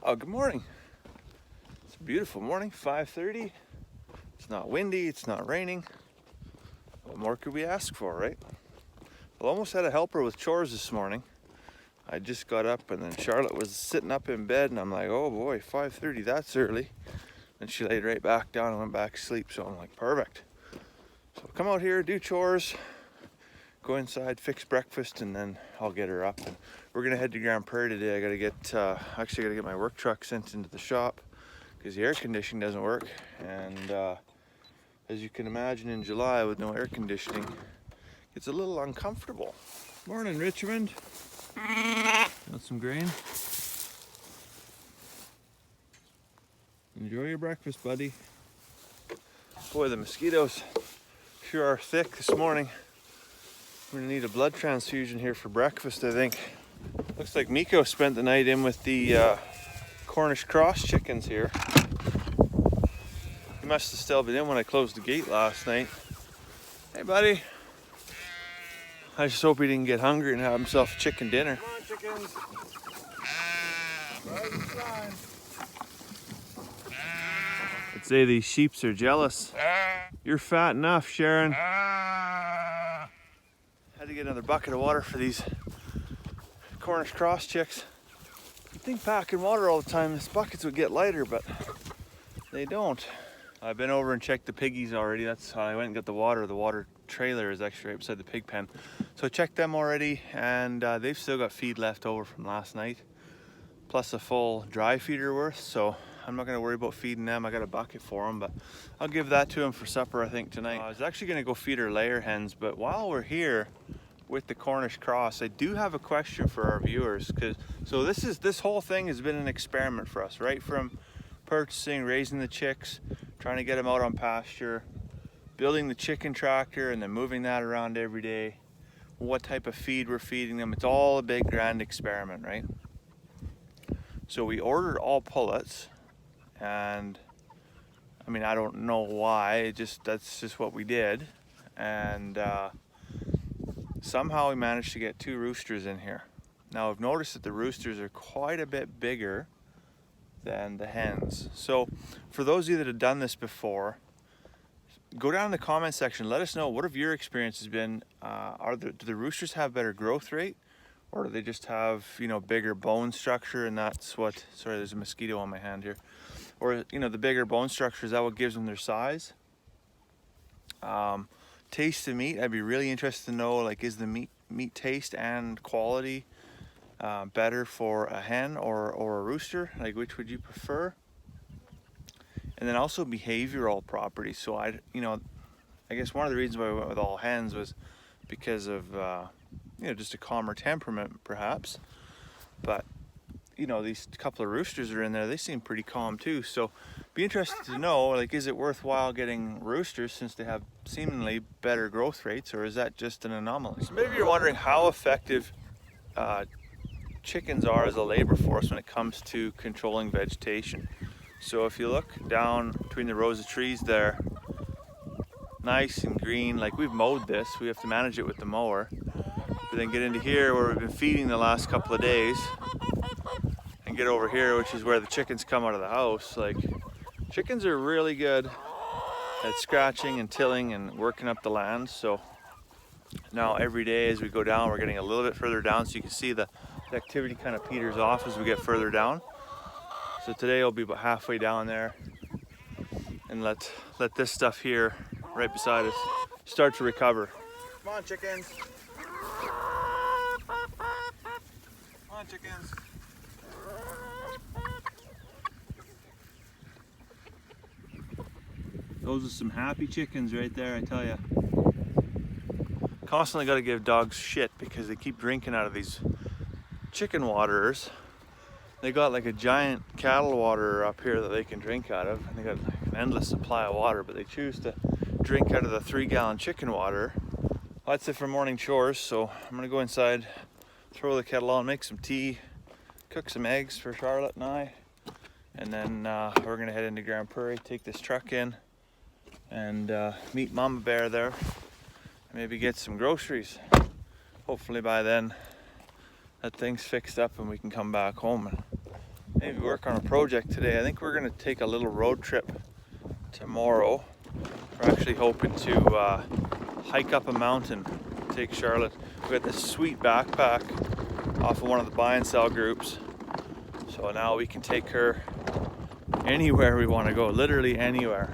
Oh, good morning. It's a beautiful morning, 5:30. It's not windy, it's not raining. What more could we ask for, right? I almost had a helper with chores this morning. I just got up and then Charlotte was sitting up in bed and I'm like, oh boy, 5:30, that's early. And she laid right back down and went back to sleep. So I'm like, perfect. So come out here, do chores, go inside, fix breakfast, and then I'll get her up. And we're gonna head to Grand Prairie today. I gotta get my work truck sent into the shop because the air conditioning doesn't work. And as you can imagine, in July with no air conditioning, it's a little uncomfortable. Morning, Richmond. Want some grain? Enjoy your breakfast, buddy. Boy, the mosquitoes sure are thick this morning. We're gonna need a blood transfusion here for breakfast, I think. Looks like Miko spent the night in with the Cornish cross chickens here. He must have still been in when I closed the gate last night. Hey, buddy. I just hope he didn't get hungry and have himself a chicken dinner. Come on, chickens. I'd say these sheeps are jealous. You're fat enough, Sharon. Had to get another bucket of water for these Cornish cross chicks. You'd think packing water all the time, these buckets would get lighter, but they don't. I've been over and checked the piggies already. That's how I went and got the water. The water trailer is actually right beside the pig pen. So I checked them already, and they've still got feed left over from last night, plus a full dry feeder worth. So I'm not gonna worry about feeding them. I got a bucket for them, but I'll give that to them for supper, I think, tonight. I was actually gonna go feed our layer hens, but while we're here with the Cornish cross, I do have a question for our viewers. So this whole thing has been an experiment for us, right? From purchasing, raising the chicks, trying to get them out on pasture, building the chicken tractor, and then moving that around every day, what type of feed we're feeding them. It's all a big grand experiment, right? So we ordered all pullets, and I mean, I don't know why, that's just what we did. And somehow we managed to get 2 roosters in here. Now I've noticed that the roosters are quite a bit bigger than the hens. So for those of you that have done this before, go down in the comment section, let us know, what have your experiences been? Do the roosters have better growth rate, or do they just have, bigger bone structure, and that's what, sorry, there's a mosquito on my hand here, or the bigger bone structure, is that what gives them their size? Taste of meat, I'd be really interested to know, like, is the meat taste and quality better for a hen or a rooster? Like, which would you prefer? And then also behavioral properties. So I guess one of the reasons why we went with all hens was because of just a calmer temperament, perhaps. But these couple of roosters are in there, they seem pretty calm too. So be interested to know, like, is it worthwhile getting roosters since they have seemingly better growth rates, or is that just an anomaly? So maybe you're wondering how effective chickens are as a labor force when it comes to controlling vegetation. So if you look down between the rows of trees there, nice and green, like we've mowed this, we have to manage it with the mower. But then get into here where we've been feeding the last couple of days, and get over here, which is where the chickens come out of the house. Like, chickens are really good at scratching and tilling and working up the land. So now every day as we go down, we're getting a little bit further down, so you can see the activity kind of peters off as we get further down. So today I'll be about halfway down there, and let this stuff here right beside us start to recover. Come on, chickens. Come on, chickens. Those are some happy chickens right there, I tell you. Constantly got to give dogs shit because they keep drinking out of these chicken waterers. They got like a giant cattle waterer up here that they can drink out of, and they got like an endless supply of water, but they choose to drink out of the 3-gallon chicken water. Well, that's it for morning chores, so I'm gonna go inside, throw the kettle on, make some tea, cook some eggs for Charlotte and I, and then we're gonna head into Grand Prairie, take this truck in, and meet Mama Bear there, and maybe get some groceries. Hopefully by then that thing's fixed up and we can come back home and maybe work on a project today. I think we're gonna take a little road trip tomorrow. We're actually hoping to hike up a mountain, take Charlotte. We got this sweet backpack off of one of the buy and sell groups. So now we can take her anywhere we want to go, literally anywhere.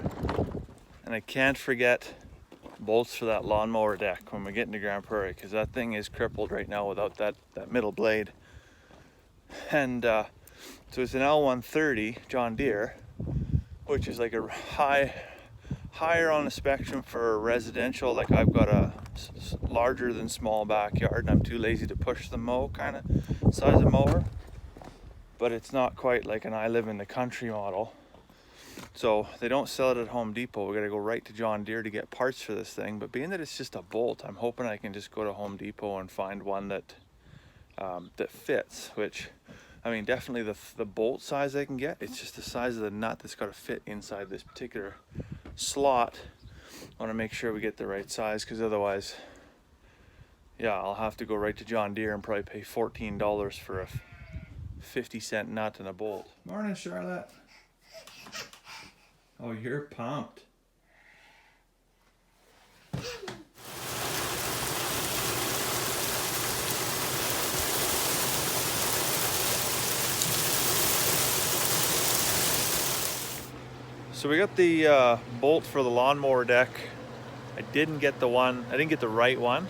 And I can't forget bolts for that lawnmower deck when we get into Grand Prairie, because that thing is crippled right now without that middle blade. And so it's an L130 John Deere, which is like a higher on the spectrum for residential. Like I've got a larger than small backyard and I'm too lazy to push the mow kind of size of mower, but it's not quite like an I live in the country model. So they don't sell it at Home Depot. We got to go right to John Deere to get parts for this thing. But being that it's just a bolt, I'm hoping I can just go to Home Depot and find one that that fits, which I mean, definitely the bolt size I can get. It's just the size of the nut that's got to fit inside this particular slot. I want to make sure we get the right size, because otherwise, yeah, I'll have to go right to John Deere and probably pay $14 for a 50-cent nut and a bolt. Morning, Charlotte. Oh, you're pumped. So we got the bolt for the lawnmower deck. I didn't get the right one,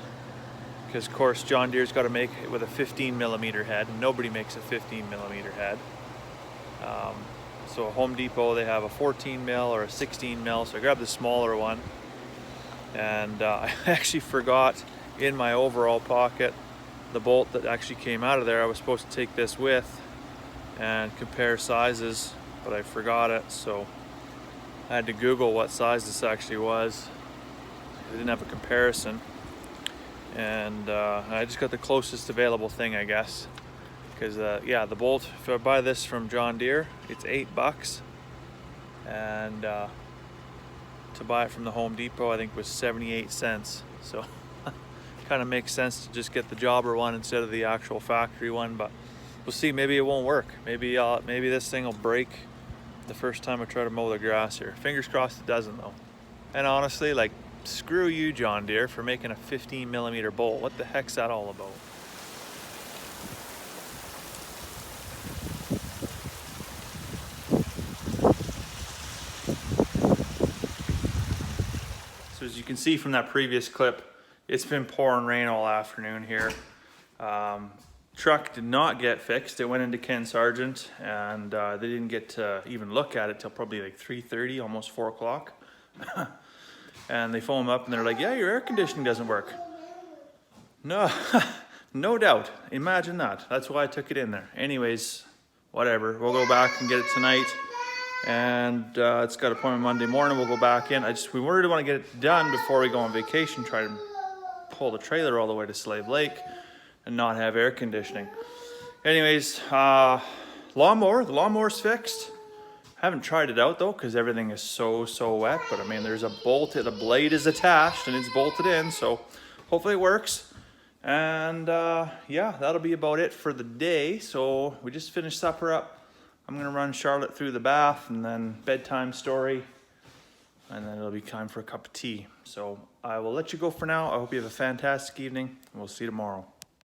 because of course John Deere's got to make it with a 15mm head, and nobody makes a 15mm head. So Home Depot, they have a 14mm or a 16mm, so I grabbed the smaller one. And I actually forgot in my overall pocket the bolt that actually came out of there. I was supposed to take this with and compare sizes, but I forgot it, so I had to Google what size this actually was. I didn't have a comparison, and I just got the closest available thing, I guess. Because yeah, the bolt, if I buy this from John Deere, it's $8, and to buy it from the Home Depot, I think was 78 cents. So kind of makes sense to just get the jobber one instead of the actual factory one. But we'll see. Maybe it won't work. Maybe this thing will break the first time I try to mow the grass here. Fingers crossed it doesn't, though. And honestly, like, screw you, John Deere, for making a 15mm bolt. What the heck's that all about? So as you can see from that previous clip, it's been pouring rain all afternoon here. Truck did not get fixed. It went into Ken Sargent, and they didn't get to even look at it till probably like 3:30, almost 4 o'clock. And they phone up and they're like, yeah, your air conditioning doesn't work. No, no doubt. Imagine that. That's why I took it in there. Anyways, whatever. We'll go back and get it tonight. And it's got an appointment Monday morning. We'll go back in. We really want to get it done before we go on vacation, try to pull the trailer all the way to Slave Lake and not have air conditioning. Anyways, the lawnmower's fixed. Haven't tried it out though, because everything is so wet. But I mean, there's a bolt, the blade is attached and it's bolted in, so hopefully it works. And yeah, that'll be about it for the day. So we just finished supper up. I'm gonna run Charlotte through the bath and then bedtime story, and then it'll be time for a cup of tea. So I will let you go for now. I hope you have a fantastic evening, and we'll see you tomorrow.